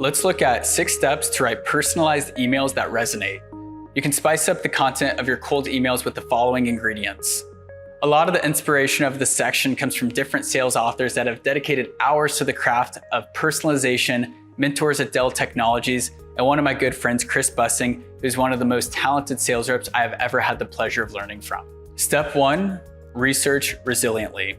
let's look at 6 steps to write personalized emails that resonate. You can spice up the content of your cold emails with the following ingredients. A lot of the inspiration of this section comes from different sales authors that have dedicated hours to the craft of personalization, mentors at Dell Technologies, and one of my good friends, Chris Bussing, who's one of the most talented sales reps I have ever had the pleasure of learning from. Step 1, research resiliently.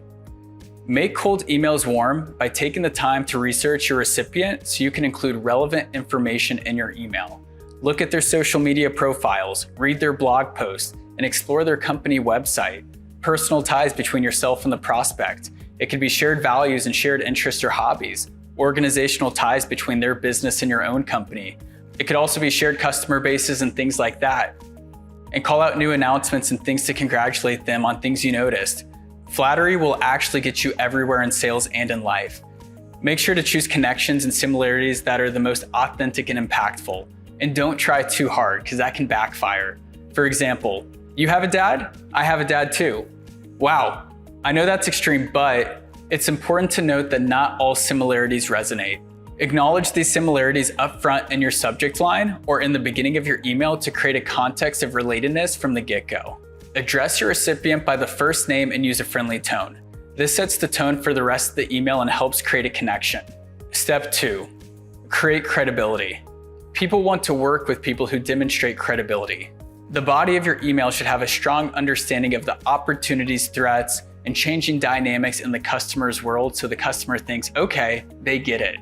Make cold emails warm by taking the time to research your recipient so you can include relevant information in your email. Look at their social media profiles, read their blog posts, and explore their company website. Personal ties between yourself and the prospect. It could be shared values and shared interests or hobbies. Organizational ties between their business and your own company. It could also be shared customer bases and things like that. And call out new announcements and things to congratulate them on things you noticed. Flattery will actually get you everywhere in sales and in life. Make sure to choose connections and similarities that are the most authentic and impactful. And don't try too hard, because that can backfire. For example, you have a dad? I have a dad too. Wow, I know that's extreme, but it's important to note that not all similarities resonate. Acknowledge these similarities upfront in your subject line or in the beginning of your email to create a context of relatedness from the get-go. Address your recipient by the first name and use a friendly tone. This sets the tone for the rest of the email and helps create a connection. Step 2, create credibility. People want to work with people who demonstrate credibility. The body of your email should have a strong understanding of the opportunities, threats, and changing dynamics in the customer's world so the customer thinks, okay, they get it.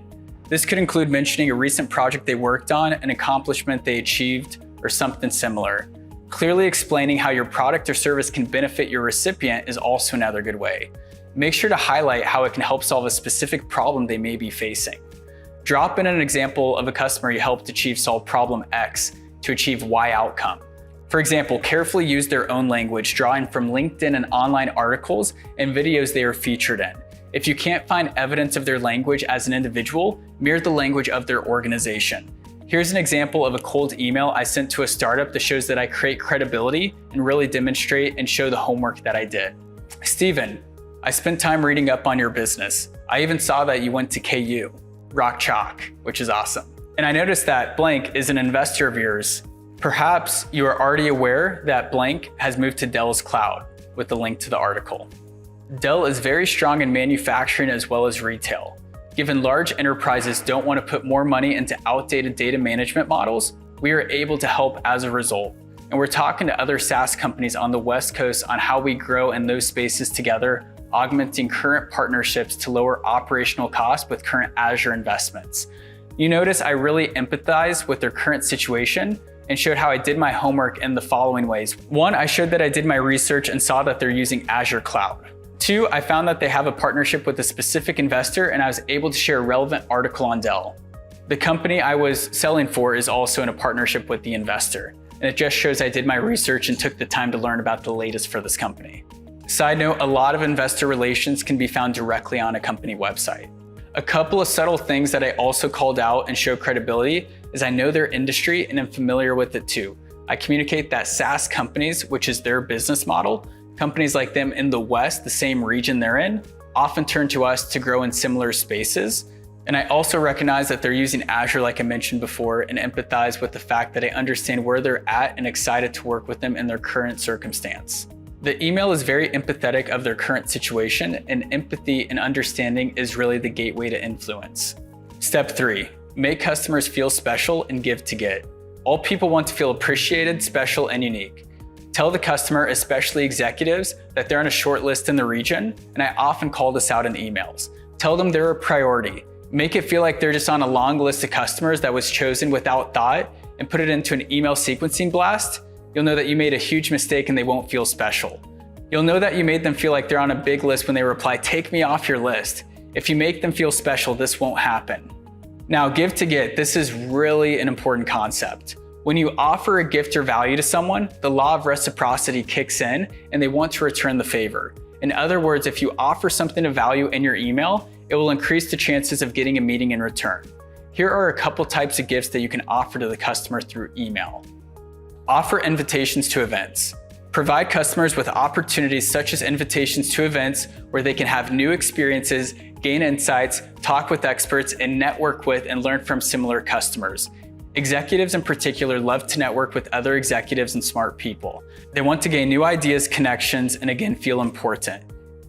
This could include mentioning a recent project they worked on, an accomplishment they achieved, or something similar. Clearly explaining how your product or service can benefit your recipient is also another good way. Make sure to highlight how it can help solve a specific problem they may be facing. Drop in an example of a customer you helped solve problem X to achieve Y outcome. For example, carefully use their own language, drawing from LinkedIn and online articles and videos they are featured in. If you can't find evidence of their language as an individual, mirror the language of their organization. Here's an example of a cold email I sent to a startup that shows that I create credibility and really demonstrate and show the homework that I did. Steven, I spent time reading up on your business. I even saw that you went to KU, Rock Chalk, which is awesome. And I noticed that blank is an investor of yours. Perhaps you are already aware that blank has moved to Dell's cloud with the link to the article. Dell is very strong in manufacturing as well as retail. Given large enterprises don't want to put more money into outdated data management models, we are able to help as a result. And we're talking to other SaaS companies on the West Coast on how we grow in those spaces together, augmenting current partnerships to lower operational costs with current Azure investments. You notice I really empathize with their current situation and showed how I did my homework in the following ways. 1, I showed that I did my research and saw that they're using Azure Cloud. 2, I found that they have a partnership with a specific investor and I was able to share a relevant article on Dell. The company I was selling for is also in a partnership with the investor. And it just shows I did my research and took the time to learn about the latest for this company. Side note, a lot of investor relations can be found directly on a company website. A couple of subtle things that I also called out and show credibility is I know their industry and am familiar with it too. I communicate that SaaS companies, which is their business model, companies like them in the West, the same region they're in, often turn to us to grow in similar spaces. And I also recognize that they're using Azure like I mentioned before and empathize with the fact that I understand where they're at and excited to work with them in their current circumstance. The email is very empathetic of their current situation, and empathy and understanding is really the gateway to influence. Step 3, make customers feel special and give to get. All people want to feel appreciated, special, and unique. Tell the customer, especially executives, that they're on a short list in the region, and I often call this out in emails. Tell them they're a priority. Make it feel like they're just on a long list of customers that was chosen without thought, and put it into an email sequencing blast. You'll know that you made a huge mistake and they won't feel special. You'll know that you made them feel like they're on a big list when they reply, "Take me off your list." If you make them feel special, this won't happen. Now, give to get, this is really an important concept. When you offer a gift or value to someone, the law of reciprocity kicks in and they want to return the favor. In other words, if you offer something of value in your email, it will increase the chances of getting a meeting in return. Here are a couple types of gifts that you can offer to the customer through email. Offer invitations to events. Provide customers with opportunities such as invitations to events where they can have new experiences, gain insights, talk with experts, and network with and learn from similar customers. Executives in particular love to network with other executives and smart people. They want to gain new ideas, connections, and again, feel important.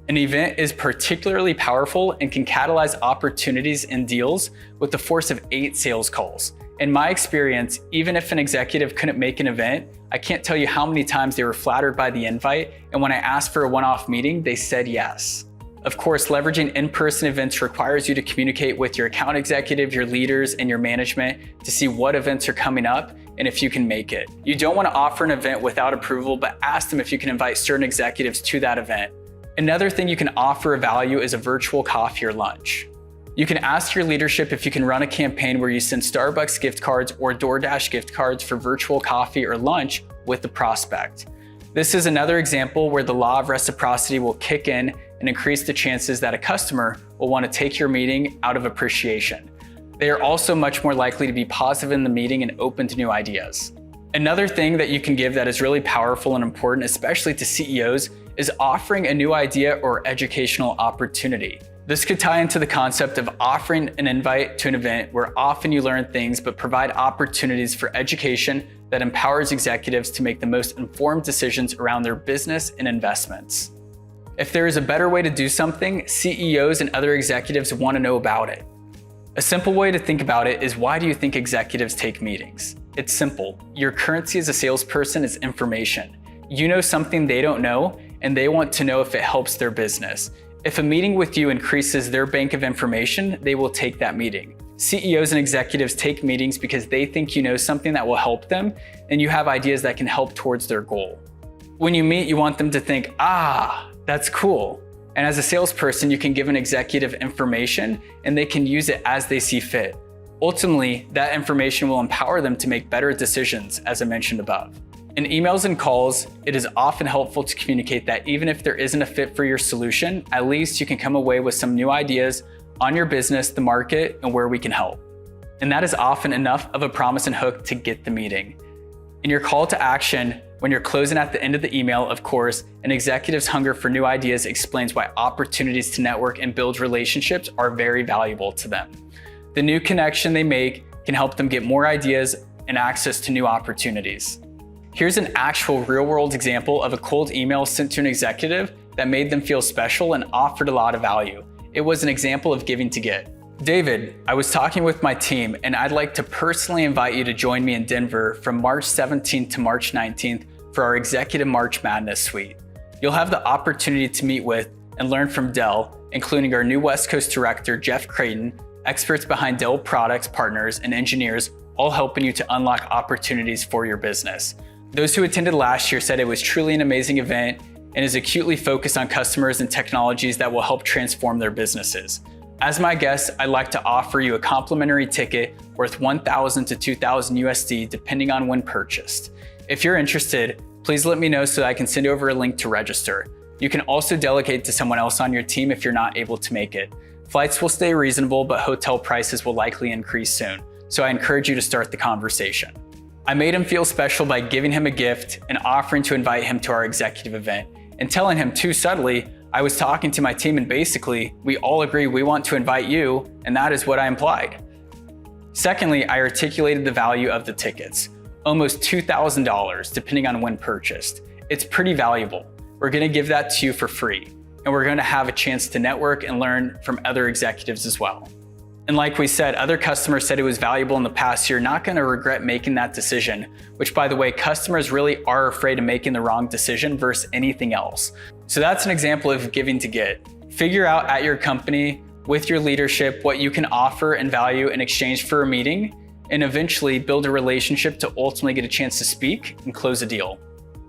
An event is particularly powerful and can catalyze opportunities and deals with the force of 8 sales calls. In my experience, even if an executive couldn't make an event, I can't tell you how many times they were flattered by the invite, and when I asked for a one-off meeting, they said yes. Of course, leveraging in-person events requires you to communicate with your account executive, your leaders, and your management to see what events are coming up and if you can make it. You don't want to offer an event without approval, but ask them if you can invite certain executives to that event. Another thing you can offer of value is a virtual coffee or lunch. You can ask your leadership if you can run a campaign where you send Starbucks gift cards or DoorDash gift cards for virtual coffee or lunch with the prospect. This is another example where the law of reciprocity will kick in and increase the chances that a customer will want to take your meeting out of appreciation. They are also much more likely to be positive in the meeting and open to new ideas. Another thing that you can give that is really powerful and important, especially to CEOs, is offering a new idea or educational opportunity. This could tie into the concept of offering an invite to an event where often you learn things but provide opportunities for education that empowers executives to make the most informed decisions around their business and investments. If there is a better way to do something, CEOs and other executives want to know about it. A simple way to think about it is, why do you think executives take meetings? It's simple. Your currency as a salesperson is information. You know something they don't know, and they want to know if it helps their business. If a meeting with you increases their bank of information, they will take that meeting. CEOs and executives take meetings because they think you know something that will help them, and you have ideas that can help towards their goal. When you meet, you want them to think, that's cool. And as a salesperson, you can give an executive information and they can use it as they see fit. Ultimately, that information will empower them to make better decisions, as I mentioned above. In emails and calls, it is often helpful to communicate that even if there isn't a fit for your solution, at least you can come away with some new ideas on your business, the market, and where we can help. And that is often enough of a promise and hook to get the meeting. In your call to action, when you're closing at the end of the email, of course, an executive's hunger for new ideas explains why opportunities to network and build relationships are very valuable to them. The new connection they make can help them get more ideas and access to new opportunities. Here's an actual real-world example of a cold email sent to an executive that made them feel special and offered a lot of value. It was an example of giving to get. David, I was talking with my team and I'd like to personally invite you to join me in Denver from March 17th to March 19th for our Executive March Madness Suite. You'll have the opportunity to meet with and learn from Dell, including our new West Coast Director, Jeff Creighton, experts behind Dell products, partners, and engineers, all helping you to unlock opportunities for your business. Those who attended last year said it was truly an amazing event and is acutely focused on customers and technologies that will help transform their businesses. As my guest, I'd like to offer you a complimentary ticket worth $1,000 to $2,000 USD depending on when purchased. If you're interested, please let me know so that I can send over a link to register. You can also delegate to someone else on your team if you're not able to make it. Flights will stay reasonable, but hotel prices will likely increase soon, so I encourage you to start the conversation. I made him feel special by giving him a gift and offering to invite him to our executive event, and telling him too subtly, I was talking to my team and basically, we all agree we want to invite you, and that is what I implied. Secondly, I articulated the value of the tickets, almost $2,000 depending on when purchased. It's pretty valuable. We're gonna give that to you for free, and we're gonna have a chance to network and learn from other executives as well. And like we said, other customers said it was valuable in the past. You're not gonna regret making that decision, which by the way, customers really are afraid of making the wrong decision versus anything else. So that's an example of giving to get. Figure out at your company with your leadership what you can offer and value in exchange for a meeting, and eventually build a relationship to ultimately get a chance to speak and close a deal.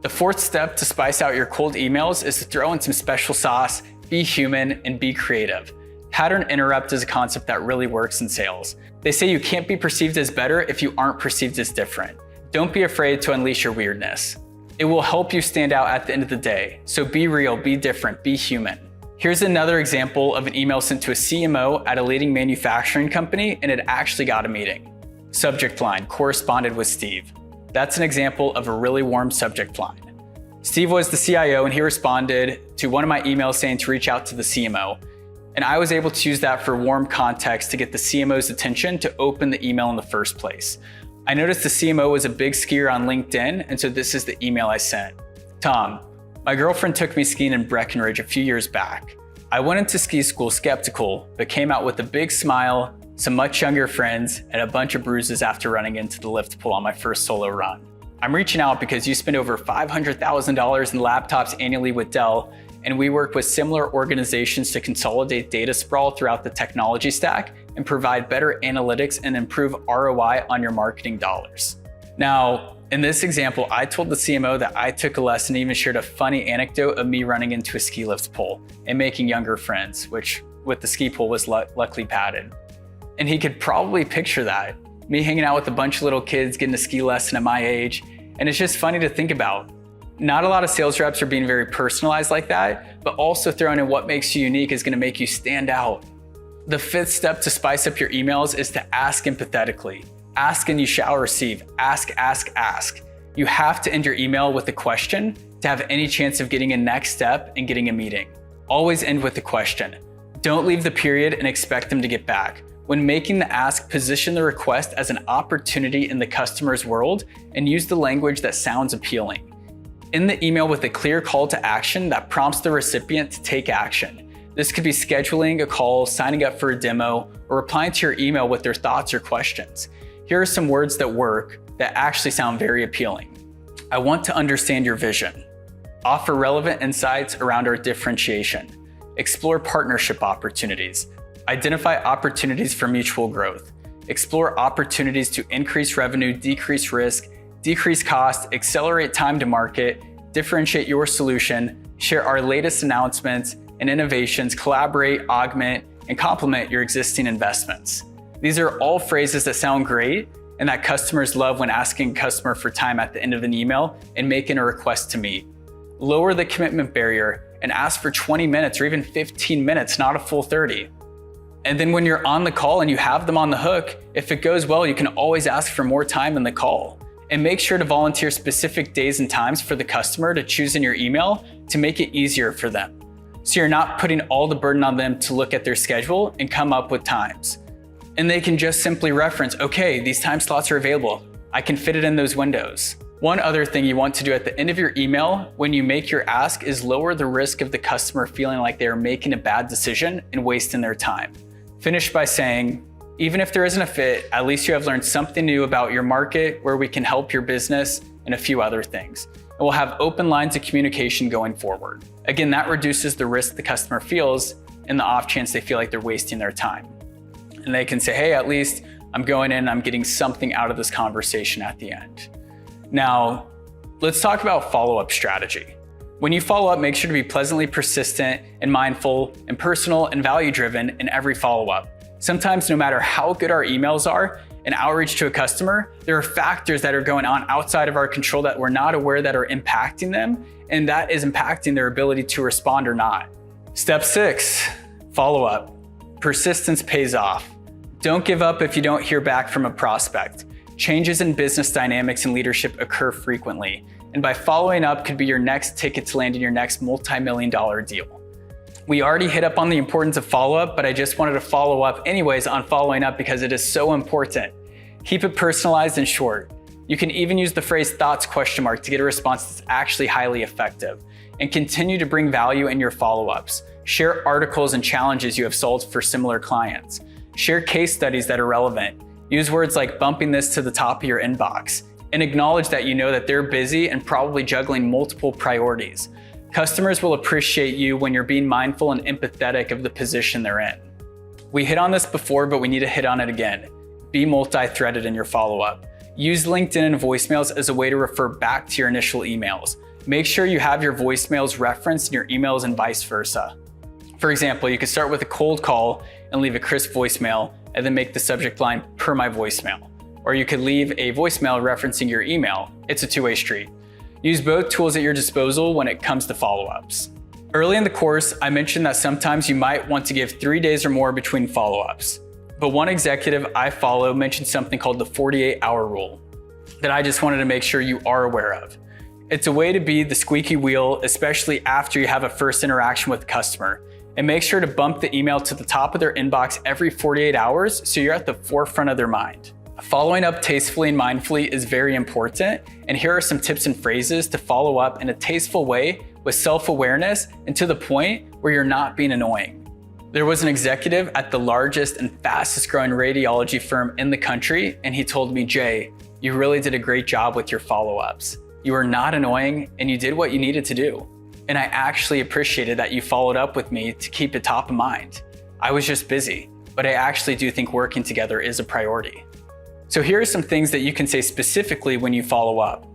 The fourth step to spice out your cold emails is to throw in some special sauce, be human, and be creative. Pattern interrupt is a concept that really works in sales. They say you can't be perceived as better if you aren't perceived as different. Don't be afraid to unleash your weirdness. It will help you stand out at the end of the day. So be real, be different, be human. Here's another example of an email sent to a CMO at a leading manufacturing company, and it actually got a meeting. Subject line, corresponded with Steve. That's an example of a really warm subject line. Steve was the CIO and he responded to one of my emails saying to reach out to the CMO. And I was able to use that for warm context to get the CMO's attention to open the email in the first place. I noticed the CMO was a big skier on LinkedIn, and so this is the email I sent. Tom, my girlfriend took me skiing in Breckenridge a few years back. I went into ski school skeptical, but came out with a big smile, some much younger friends, and a bunch of bruises after running into the lift pool on my first solo run. I'm reaching out because you spend over $500,000 in laptops annually with Dell, and we work with similar organizations to consolidate data sprawl throughout the technology stack and provide better analytics and improve ROI on your marketing dollars. Now, in this example, I told the CMO that I took a lesson and even shared a funny anecdote of me running into a ski lift pole and making younger friends, which with the ski pole was luckily padded. And he could probably picture that, me hanging out with a bunch of little kids getting a ski lesson at my age. And it's just funny to think about. Not a lot of sales reps are being very personalized like that, but also throwing in what makes you unique is gonna make you stand out. The fifth step to spice up your emails is to ask empathetically. Ask and you shall receive. Ask, ask, ask. You have to end your email with a question to have any chance of getting a next step and getting a meeting. Always end with a question. Don't leave the period and expect them to get back. When making the ask, position the request as an opportunity in the customer's world and use the language that sounds appealing. In the email with a clear call to action that prompts the recipient to take action. This could be scheduling a call, signing up for a demo, or replying to your email with their thoughts or questions. Here are some words that work that actually sound very appealing. I want to understand your vision. Offer relevant insights around our differentiation. Explore partnership opportunities. Identify opportunities for mutual growth. Explore opportunities to increase revenue, decrease risk, decrease cost, accelerate time to market, differentiate your solution, share our latest announcements and innovations, collaborate, augment, and complement your existing investments. These are all phrases that sound great and that customers love when asking a customer for time at the end of an email and making a request to meet. Lower the commitment barrier and ask for 20 minutes or even 15 minutes, not a full 30. And then when you're on the call and you have them on the hook, if it goes well, you can always ask for more time in the call. And make sure to volunteer specific days and times for the customer to choose in your email to make it easier for them. So you're not putting all the burden on them to look at their schedule and come up with times. And they can just simply reference, okay, these time slots are available. I can fit it in those windows. One other thing you want to do at the end of your email when you make your ask is lower the risk of the customer feeling like they are making a bad decision and wasting their time. Finish by saying, even if there isn't a fit, at least you have learned something new about your market, where we can help your business, and a few other things. And we'll have open lines of communication going forward. Again, that reduces the risk the customer feels in the off chance they feel like they're wasting their time. And they can say, hey, at least I'm going in, I'm getting something out of this conversation at the end. Now, let's talk about follow-up strategy. When you follow up, make sure to be pleasantly persistent and mindful and personal and value-driven in every follow-up. Sometimes no matter how good our emails are and outreach to a customer, there are factors that are going on outside of our control that we're not aware that are impacting them, and that is impacting their ability to respond or not. Step 6, follow-up. Persistence pays off. Don't give up if you don't hear back from a prospect. Changes in business dynamics and leadership occur frequently, and by following up could be your next ticket to landing your next multi-million-dollar deal. We already hit up on the importance of follow-up, but I just wanted to follow up anyways on following up because it is so important. Keep it personalized and short. You can even use the phrase thoughts ? To get a response that's actually highly effective. And continue to bring value in your follow-ups. Share articles and challenges you have solved for similar clients. Share case studies that are relevant. Use words like bumping this to the top of your inbox. And acknowledge that you know that they're busy and probably juggling multiple priorities. Customers will appreciate you when you're being mindful and empathetic of the position they're in. We hit on this before, but we need to hit on it again. Be multi-threaded in your follow-up. Use LinkedIn and voicemails as a way to refer back to your initial emails. Make sure you have your voicemails referenced in your emails and vice versa. For example, you could start with a cold call and leave a crisp voicemail and then make the subject line per my voicemail. Or you could leave a voicemail referencing your email. It's a two-way street. Use both tools at your disposal when it comes to follow-ups. Early in the course, I mentioned that sometimes you might want to give 3 days or more between follow-ups. But one executive I follow mentioned something called the 48-hour rule that I just wanted to make sure you are aware of. It's a way to be the squeaky wheel, especially after you have a first interaction with the customer. And make sure to bump the email to the top of their inbox every 48 hours so you're at the forefront of their mind. Following up tastefully and mindfully is very important, and here are some tips and phrases to follow up in a tasteful way with self-awareness and to the point where you're not being annoying. There was an executive at the largest and fastest growing radiology firm in the country, and he told me, "Jay, you really did a great job with your follow-ups. You were not annoying and you did what you needed to do. And I actually appreciated that you followed up with me to keep it top of mind. I was just busy, but I actually do think working together is a priority." So here are some things that you can say specifically when you follow up.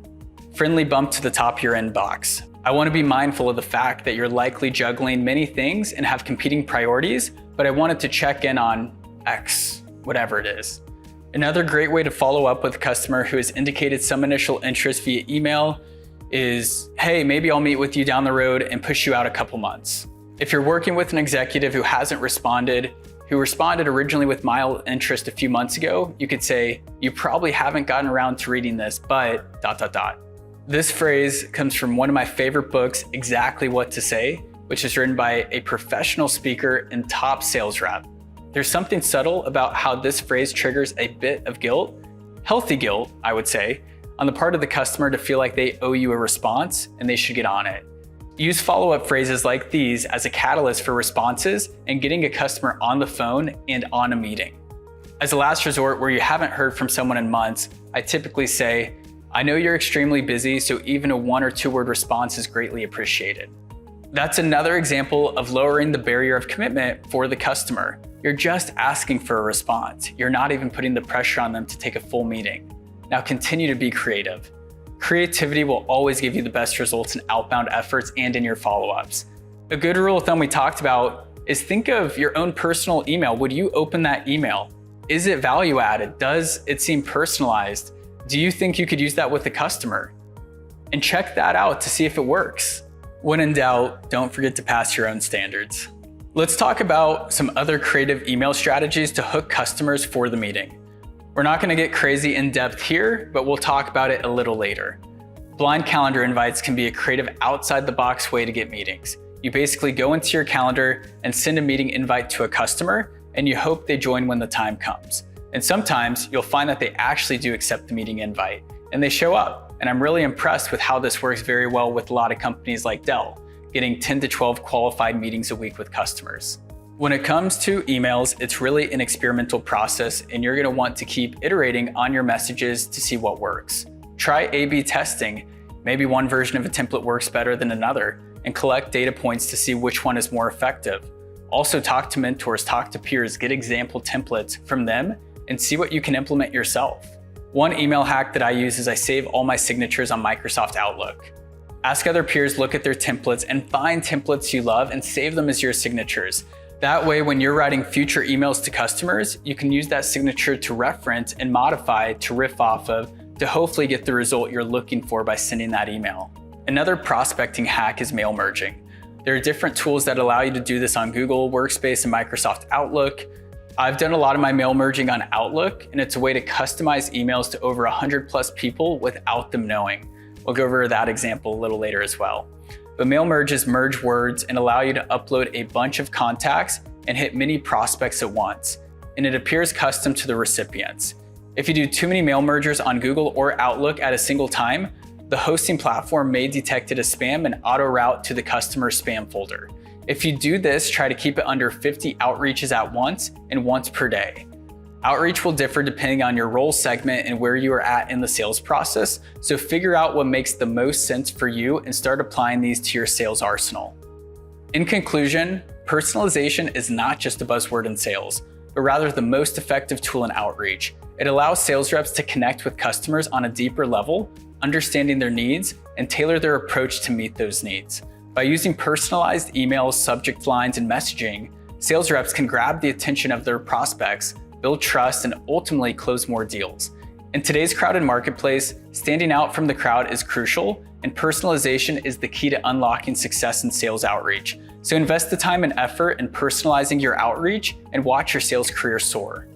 Friendly bump to the top of your inbox. I want to be mindful of the fact that you're likely juggling many things and have competing priorities, but I wanted to check in on X, whatever it is. Another great way to follow up with a customer who has indicated some initial interest via email is, "Hey, maybe I'll meet with you down the road and push you out a couple months." If you're working with an executive who hasn't responded, who responded originally with mild interest a few months ago, you could say, "You probably haven't gotten around to reading this, but ... This phrase comes from one of my favorite books, Exactly What to Say, which is written by a professional speaker and top sales rep. There's something subtle about how this phrase triggers a bit of guilt, healthy guilt, I would say, on the part of the customer to feel like they owe you a response and they should get on it. Use follow-up phrases like these as a catalyst for responses and getting a customer on the phone and on a meeting. As a last resort where you haven't heard from someone in months, I typically say, "I know you're extremely busy, so even a 1 or 2 word response is greatly appreciated." That's another example of lowering the barrier of commitment for the customer. You're just asking for a response. You're not even putting the pressure on them to take a full meeting. Now continue to be creative. Creativity will always give you the best results in outbound efforts and in your follow-ups. A good rule of thumb we talked about is think of your own personal email. Would you open that email? Is it value added? Does it seem personalized? Do you think you could use that with a customer? And check that out to see if it works. When in doubt, don't forget to pass your own standards. Let's talk about some other creative email strategies to hook customers for the meeting. We're not going to get crazy in depth here, but we'll talk about it a little later. Blind calendar invites can be a creative outside the box way to get meetings. You basically go into your calendar and send a meeting invite to a customer, and you hope they join when the time comes. And sometimes you'll find that they actually do accept the meeting invite and they show up. And I'm really impressed with how this works very well with a lot of companies like Dell, getting 10 to 12 qualified meetings a week with customers. When it comes to emails, it's really an experimental process and you're gonna want to keep iterating on your messages to see what works. Try A/B testing. Maybe one version of a template works better than another, and collect data points to see which one is more effective. Also talk to mentors, talk to peers, get example templates from them, and see what you can implement yourself. One email hack that I use is I save all my signatures on Microsoft Outlook. Ask other peers, look at their templates, and find templates you love and save them as your signatures. That way, when you're writing future emails to customers, you can use that signature to reference and modify to riff off of to hopefully get the result you're looking for by sending that email. Another prospecting hack is mail merging. There are different tools that allow you to do this on Google Workspace and Microsoft Outlook. I've done a lot of my mail merging on Outlook, and it's a way to customize emails to over 100 plus people without them knowing. We'll go over that example a little later as well. But mail merges merge words and allow you to upload a bunch of contacts and hit many prospects at once, and it appears custom to the recipients. If you do too many mail mergers on Google or Outlook at a single time, the hosting platform may detect it as spam and auto route to the customer's spam folder. If you do this, try to keep it under 50 outreaches at once and once per day. Outreach will differ depending on your role segment and where you are at in the sales process, so figure out what makes the most sense for you and start applying these to your sales arsenal. In conclusion, personalization is not just a buzzword in sales, but rather the most effective tool in outreach. It allows sales reps to connect with customers on a deeper level, understanding their needs, and tailor their approach to meet those needs. By using personalized emails, subject lines, and messaging, sales reps can grab the attention of their prospects, build trust, and ultimately close more deals. In today's crowded marketplace, standing out from the crowd is crucial, and personalization is the key to unlocking success in sales outreach. So invest the time and effort in personalizing your outreach and watch your sales career soar.